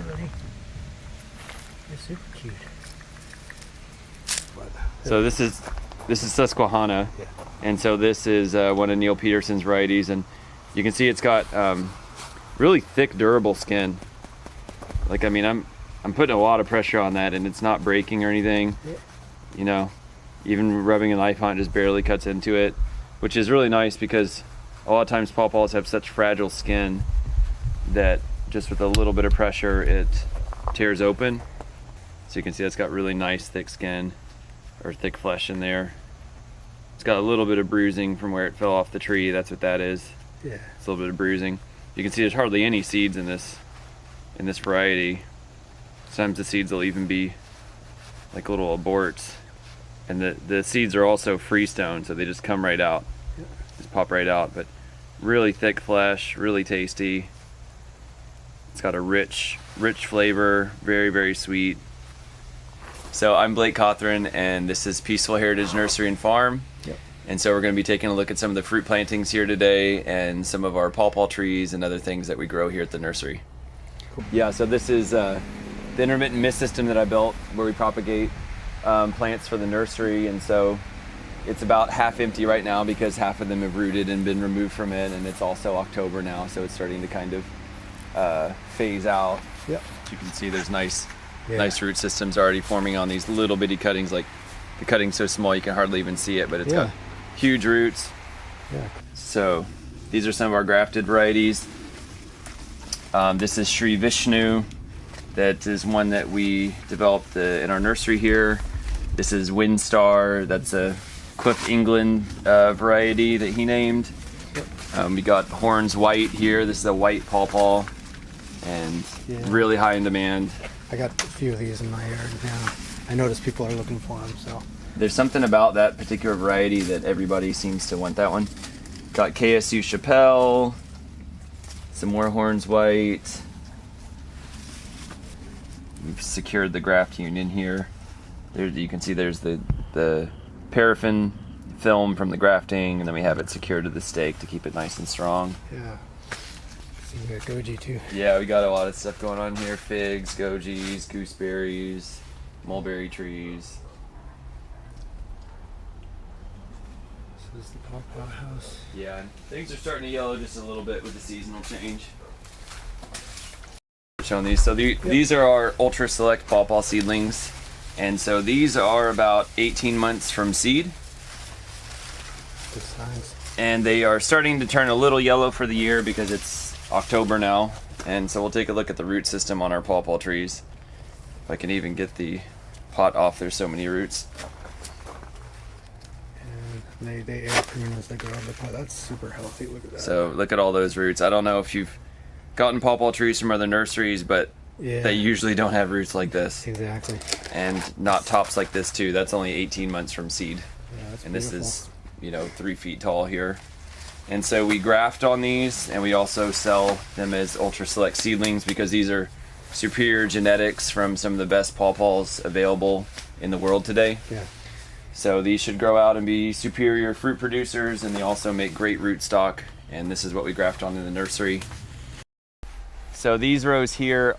Really? They're super cute. So this is Susquehanna, Yeah. and so this is one of Neil Peterson's varieties, and you can see it's got really thick, durable skin. Like, I mean, I'm putting a lot of pressure on that, and it's not breaking or anything. Yeah. You know, even rubbing a knife on it just barely cuts into it, which is really nice because a lot of times pawpaws have such fragile skin that just with a little bit of pressure it tears open. So you can see it's got really nice thick skin, or thick flesh in there. It's got a little bit of bruising from where it fell off the tree. That's what that is. Yeah. It's a little bit of bruising. You can see there's hardly any seeds in this variety. Sometimes the seeds will even be like little aborts. And the seeds are also freestone, so they just come right out. Yeah. Just pop right out. But really thick flesh, really tasty. It's got a rich flavor, very, very sweet. So I'm Blake Cothron, and this is Peaceful Heritage Nursery and Farm. Yep. And so we're going to be taking a look at some of the fruit plantings here today and some of our pawpaw trees and other things that we grow here at the nursery. Cool. Yeah, so this is the intermittent mist system that I built where we propagate plants for the nursery, and so it's about half empty right now because half of them have rooted and been removed from it, and it's also October now, so it's starting to kind of phase out. Yep. As you can see, there's nice root systems already forming on these little bitty cuttings. Like, the cutting's so small you can hardly even see it, but it's got huge roots. Yeah. So these are some of our grafted varieties. This is Shri Vishnu. That is one that we developed in our nursery here. This is Windstar. That's a Cliff England variety that he named. Yep. We got Horns White here. This is a white pawpaw, and really high in demand. I got a few of these in my yard now. I noticed people are looking for them, so. There's something about that particular variety that everybody seems to want that one. Got KSU Chappelle, some more Horns White. We've secured the graft union here. There you can see there's the paraffin film from the grafting, and then we have it secured to the stake to keep it nice and strong. Yeah. See, we got goji too. Yeah, we got a lot of stuff going on here. Figs, gojis, gooseberries, mulberry trees. This is the pawpaw house. Yeah, things are starting to yellow just a little bit with the seasonal change. Showing these. So these are our ultra select pawpaw seedlings, and so these are about 18 months from seed. Good size. And they are starting to turn a little yellow for the year because it's October now, and so we'll take a look at the root system on our pawpaw trees. If I can even get the pot off, there's so many roots. And they air prune as they grow up the pot. That's super healthy. Look at that. So look at all those roots. I don't know if you've gotten pawpaw trees from other nurseries, but they usually don't have roots like this. Exactly. And not tops like this too. That's only 18 months from seed. Yeah, that's and beautiful. This is 3 feet tall here. And so we graft on these, and we also sell them as ultra select seedlings because these are superior genetics from some of the best pawpaws available in the world today. Yeah. So these should grow out and be superior fruit producers, and they also make great root stock, and this is what we graft on in the nursery. So these rows here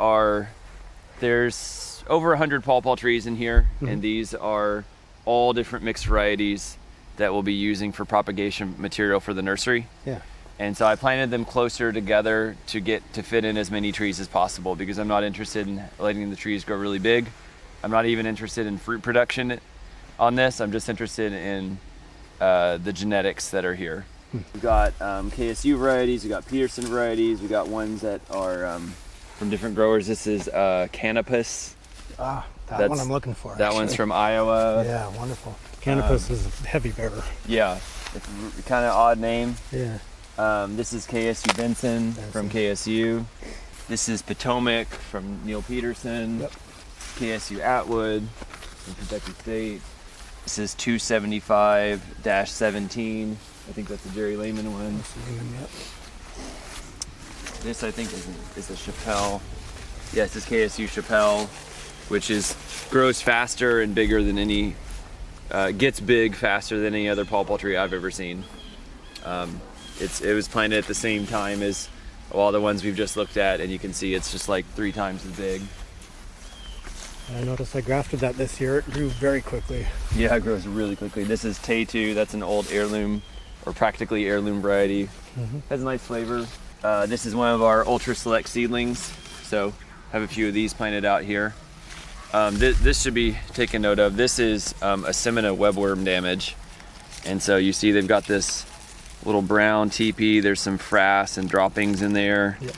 there's over 100 pawpaw trees in here, and these are all different mixed varieties that we'll be using for propagation material for the nursery. Yeah. And so I planted them closer together to fit in as many trees as possible because I'm not interested in letting the trees grow really big. I'm not even interested in fruit production on this. I'm just interested in the genetics that are here. We've got KSU varieties, we've got Peterson varieties, we've got ones that are from different growers. This is Canopus. Ah, that's one I'm looking for. That one's from Iowa. Yeah, wonderful. Canopus is a heavy bearer. Yeah, it's a kind of odd name. Yeah. This is KSU Benson from KSU. This is Potomac from Neil Peterson. Yep. KSU Atwood from Kentucky State. This is 275-17. I think that's the Jerry Lehman one. Yep. This I think is a Chappelle. Yes, this is KSU Chappelle, which grows faster and bigger than any, gets big faster than any other pawpaw tree I've ever seen. It was planted at the same time as all the ones we've just looked at, and you can see it's just like 3 times as big. I noticed I grafted that this year. It grew very quickly. Yeah, it grows really quickly. This is Tay2. That's an old heirloom, or practically heirloom variety. Has a nice flavor. This is one of our ultra select seedlings. So have a few of these planted out here. This should be taken note of. This is a Semina webworm damage. And so you see they've got this little brown teepee. There's some frass and droppings in there. Yep.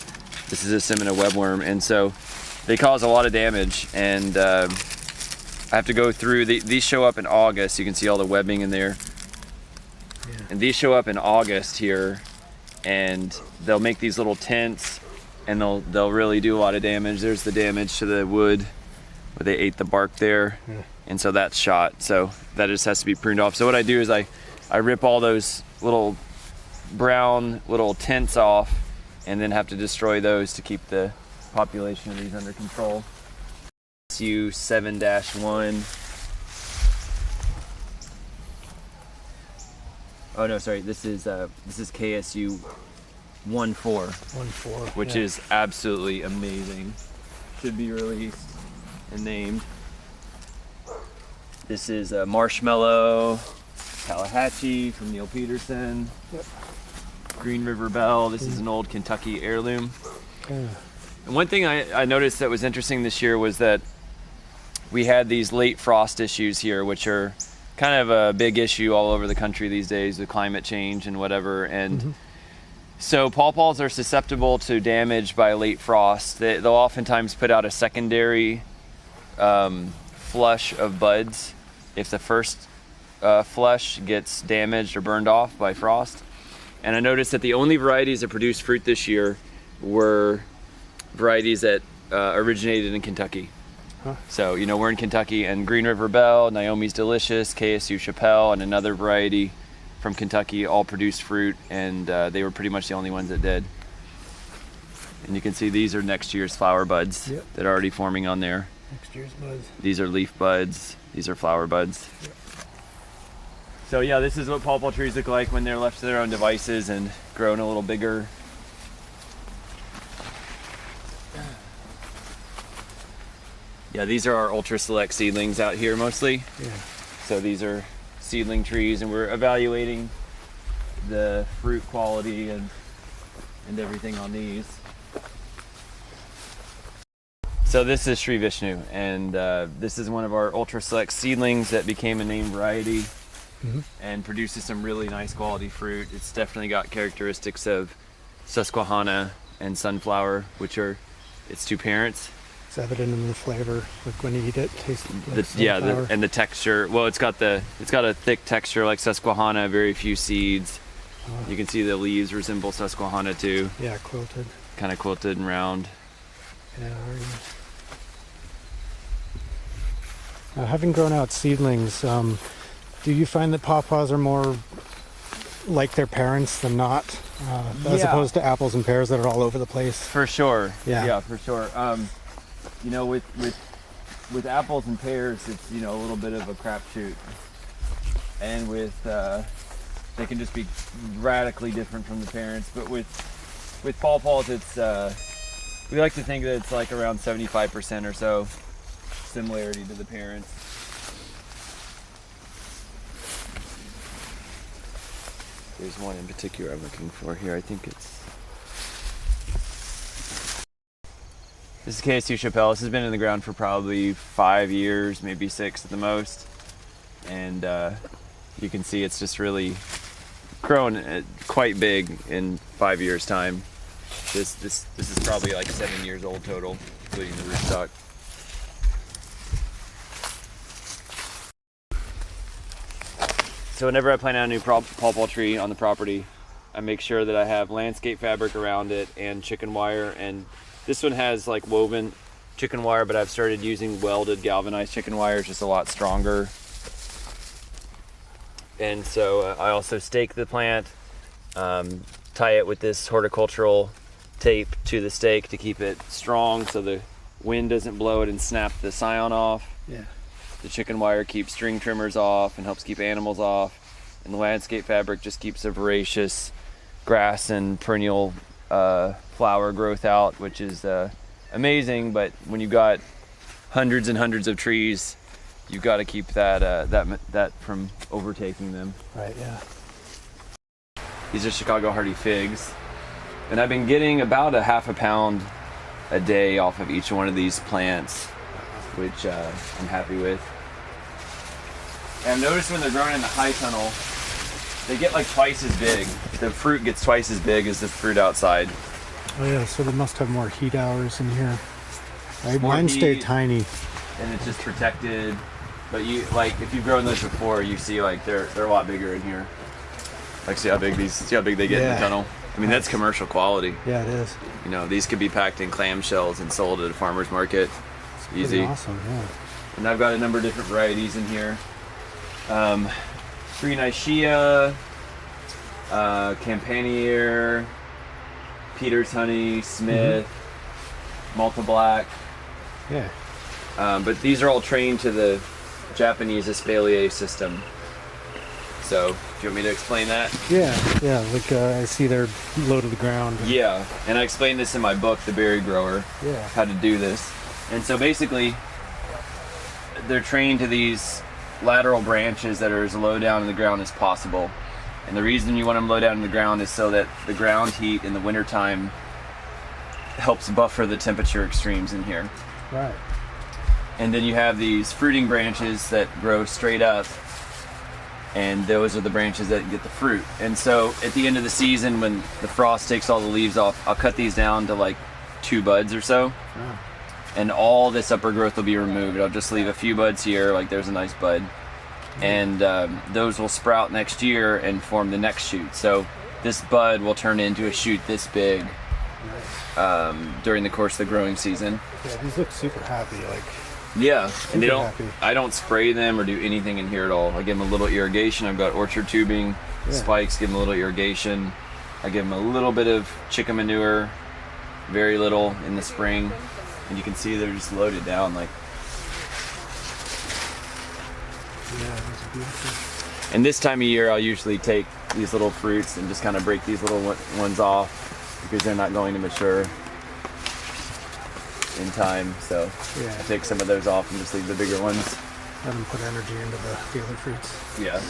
This is a Semina webworm. And so they cause a lot of damage. And I have to go through, these show up in August. You can see all the webbing in there. Yeah. And these show up in August here. And they'll make these little tents, and they'll really do a lot of damage. There's the damage to the wood where they ate the bark there. Yeah. And so that's shot. So that just has to be pruned off. So what I do is I rip all those little brown little tents off, and then have to destroy those to keep the population of these under control. SU 7-1. Oh no, sorry. This is KSU 1-4, which yeah. is absolutely amazing. Should be released and named. This is a Marshmallow, Tallahatchie from Neil Peterson. Yep. Green River Bell. This is an old Kentucky heirloom. Yeah. And one thing I noticed that was interesting this year was that we had these late frost issues here, which are kind of a big issue all over the country these days with climate change and whatever. And so pawpaws are susceptible to damage by late frost. They'll oftentimes put out a secondary flush of buds if the first flush gets damaged or burned off by frost. And I noticed that the only varieties that produced fruit this year were varieties that originated in Kentucky. Huh. So, you know, we're in Kentucky, and Green River Bell, Naomi's Delicious, KSU Chappelle, and another variety from Kentucky all produced fruit, and they were pretty much the only ones that did. And you can see these are next year's flower buds. Yep. That are already forming on there. Next year's buds. These are leaf buds. These are flower buds. Yep. So yeah, this is what pawpaw trees look like when they're left to their own devices and grown a little bigger. Yeah, these are our ultra select seedlings out here mostly. Yeah. So these are seedling trees, and we're evaluating the fruit quality and everything on these. So this is Shri Vishnu, and this is one of our ultra select seedlings that became a named variety and produces some really nice quality fruit. It's definitely got characteristics of Susquehanna and sunflower, which are its two parents. It's evident in the flavor, like when you eat it, tastes like Yeah, and the texture. Well, it's got a thick texture like Susquehanna, very few seeds. You can see the leaves resemble Susquehanna too. Yeah, quilted. Kind of quilted and round. Yeah, very nice. Having grown out seedlings, do you find that pawpaws are more like their parents than not, as opposed to apples and pears that are all over the place? For sure. Yeah, for sure. You know, with apples and pears, it's, you know, a little bit of a crapshoot, and with they can just be radically different from the parents. But with pawpaws, it's we like to think that it's like around 75% or so similarity to the parents. There's one in particular I'm looking for here. I think it's. This is KSU Chappelle. This has been in the ground for probably 5 years, maybe 6 at the most. And you can see it's just really grown quite big in 5 years' time. This is probably like 7 years old total, including the rootstock. So whenever I plant out a new pawpaw tree on the property, I make sure that I have landscape fabric around it and chicken wire. And this one has like woven chicken wire, but I've started using welded galvanized chicken wire. It's just a lot stronger. And so I also stake the plant, tie it with this horticultural tape to the stake to keep it strong so the wind doesn't blow it and snap the scion off. Yeah. The chicken wire keeps string trimmers off and helps keep animals off. And the landscape fabric just keeps a voracious grass and perennial flower growth out, which is amazing. But when you've got hundreds and hundreds of trees, you've got to keep that from overtaking them. Right. Yeah. These are Chicago hardy figs, and I've been getting about a half a pound a day off of each one of these plants, which I'm happy with. And I've noticed when they're growing in the high tunnel, they get like twice as big. The fruit gets twice as big as the fruit outside. Oh yeah, so they must have more heat hours in here. Right? More Mine stay heat. tiny. And it's just protected. But you like if you've grown those before, you see like they're a lot bigger in here. Like see how big they get in the tunnel. I mean that's commercial quality. Yeah, it is. You know, these could be packed in clamshells and sold at a farmer's market. It's Easy. pretty awesome, yeah. And I've got a number of different varieties in here. Free Nicaea, Campanier, Peter's Honey, Smith, Malta Black. Yeah. But these are all trained to the Japanese espalier system. So, do you want me to explain that? Yeah, like I see they're low to the ground. Yeah, and I explained this in my book, The Berry Grower, Yeah. how to do this. And so basically, they're trained to these lateral branches that are as low down in the ground as possible. And the reason you want them low down in the ground is so that the ground heat in the wintertime helps buffer the temperature extremes in here. Right. And then you have these fruiting branches that grow straight up, and those are the branches that get the fruit. And so at the end of the season, when the frost takes all the leaves off, I'll cut these down to like 2 buds or so. Oh. And all this upper growth will be removed. I'll just leave a few buds here, like there's a nice bud. And those will sprout next year and form the next shoot. So this bud will turn into a shoot this big during the course of the growing season. Yeah, these look super happy. Like. Yeah, and Super happy. I don't spray them or do anything in here at all. I give them a little irrigation. I've got orchard tubing, spikes, give them a little irrigation. I give them a little bit of chicken manure, very little in the spring. And you can see they're just loaded down like. Yeah, those are beautiful. And this time of year, I'll usually take these little fruits and just kind of break these little ones off because they're not going to mature in time. So Yeah. I take some of those off and just leave the bigger ones. Let them put energy into the other fruits. Yeah.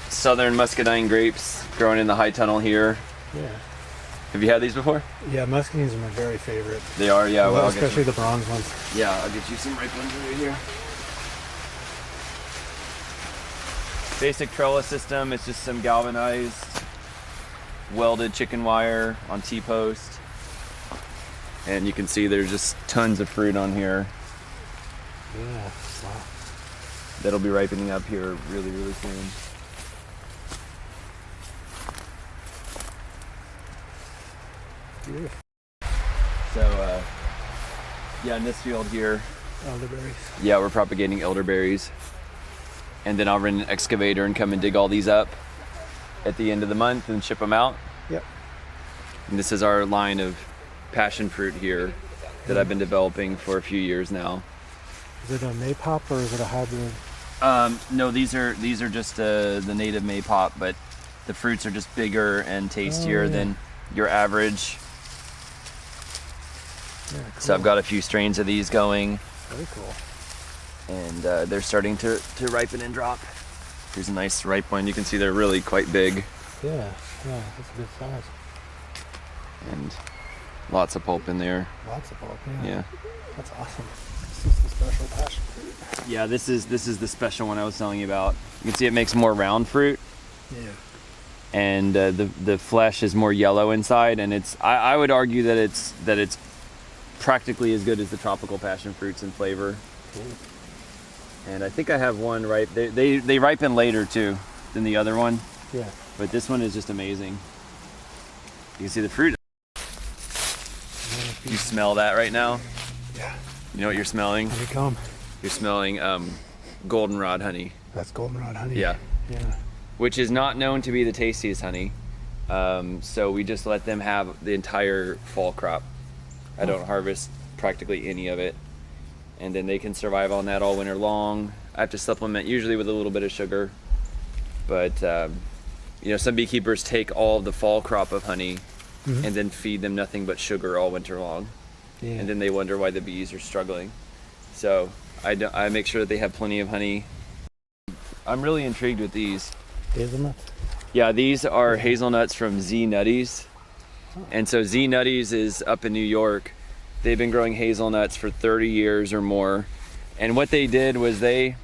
Southern muscadine grapes growing in the high tunnel here. Yeah. Have you had these before? Yeah, muscadines are my very favorite. They are, yeah. Well, I'll get especially you, the bronze ones. yeah, I'll get you some ripe ones right here. Basic trellis system. It's just some galvanized, welded chicken wire on T-post. And you can see there's just tons of fruit on here. Yeah. Wow. That'll be ripening up here really, really soon. Beautiful. So, yeah, in this field here, Elderberries. yeah, we're propagating elderberries. And then I'll run an excavator and come and dig all these up at the end of the month and ship them out. Yep. And this is our line of passion fruit here that I've been developing for a few years now. Is it a maypop or is it a hybrid? No, these are just the native maypop, but the fruits are just bigger and tastier than your average. Yeah, cool. So I've got a few strains of these going, Very cool. and they're starting to ripen and drop. Here's a nice ripe one. You can see they're really quite big Yeah, that's a good size. and lots of pulp in there. Lots of bulk. Yeah. That's awesome. This is the special passion fruit. Yeah, this is the special one I was telling you about. You can see it makes more round fruit, Yeah. and the flesh is more yellow inside, and I would argue that it's practically as good as the tropical passion fruits in flavor. Cool. And I think I have one ripe. They ripen later too than the other one, Yeah. but this one is just amazing. You can see the fruit. You smell that right now? Yeah. You know what you're smelling? Honeycomb. You're smelling goldenrod honey. That's goldenrod honey. Yeah. Yeah. Which is not known to be the tastiest honey. So we just let them have the entire fall crop. I don't harvest practically any of it. And then they can survive on that all winter long. I have to supplement usually with a little bit of sugar. But some beekeepers take all of the fall crop of honey Mhm. and then feed them nothing but sugar all winter long. Yeah. And then they wonder why the bees are struggling. So I make sure that they have plenty of honey. I'm really intrigued with these. Hazelnuts. Yeah, these are hazelnuts from Z Nutties. And so Z Nutties is up in New York. They've been growing hazelnuts for 30 years or more. And what they did was they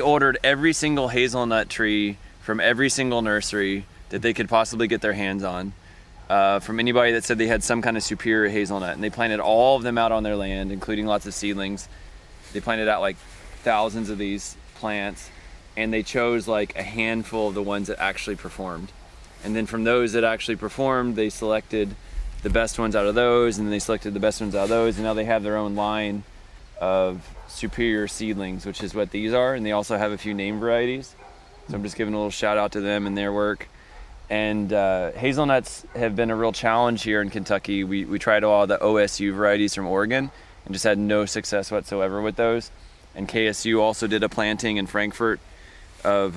ordered every single hazelnut tree from every single nursery that they could possibly get their hands on. From anybody that said they had some kind of superior hazelnut, and they planted all of them out on their land, including lots of seedlings. They planted out like thousands of these plants, and they chose like a handful of the ones that actually performed. And then from those that actually performed, they selected the best ones out of those, and then they selected the best ones out of those, and now they have their own line of superior seedlings, which is what these are. And they also have a few name varieties. So I'm just giving a little shout out to them and their work. And hazelnuts have been a real challenge here in Kentucky. We tried all the OSU varieties from Oregon and just had no success whatsoever with those. And KSU also did a planting in Frankfurt of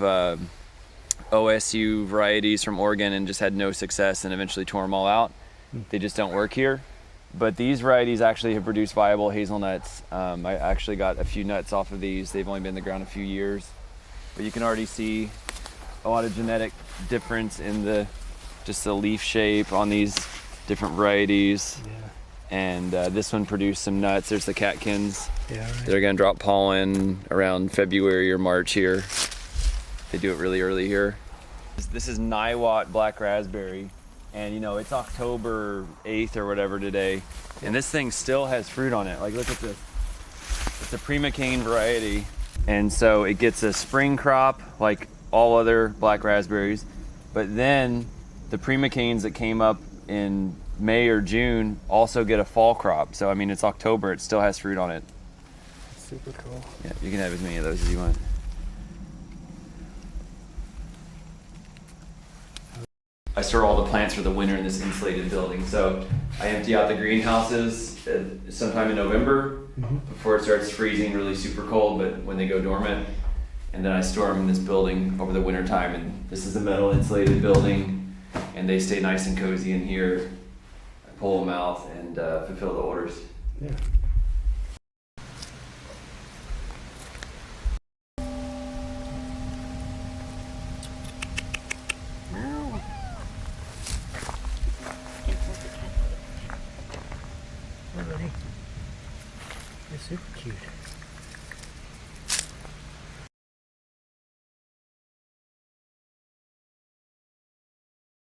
OSU varieties from Oregon and just had no success and eventually tore them all out. They just don't work here. But these varieties actually have produced viable hazelnuts. I actually got a few nuts off of these. They've only been in the ground a few years. But you can already see a lot of genetic difference in just the leaf shape on these different varieties. Yeah. And this one produced some nuts. There's the catkins. Yeah. Right. They're gonna drop pollen around February or March here. They do it really early here. This is Niwot black raspberry. And it's October 8th or whatever today. And this thing still has fruit on it. Like, look at this. It's a prima cane variety. And so it gets a spring crop like all other black raspberries. But then the prima canes that came up in May or June also get a fall crop. So, I mean, it's October. It still has fruit on it. Super cool. Yeah, you can have as many of those as you want. I store all the plants for the winter in this insulated building. So I empty out the greenhouses sometime in November before it starts freezing really super cold, but when they go dormant. And then I store them in this building over the winter time. And this is a metal insulated building, and they stay nice and cozy in here. I pull them out and fulfill the orders. Yeah. They're super cute.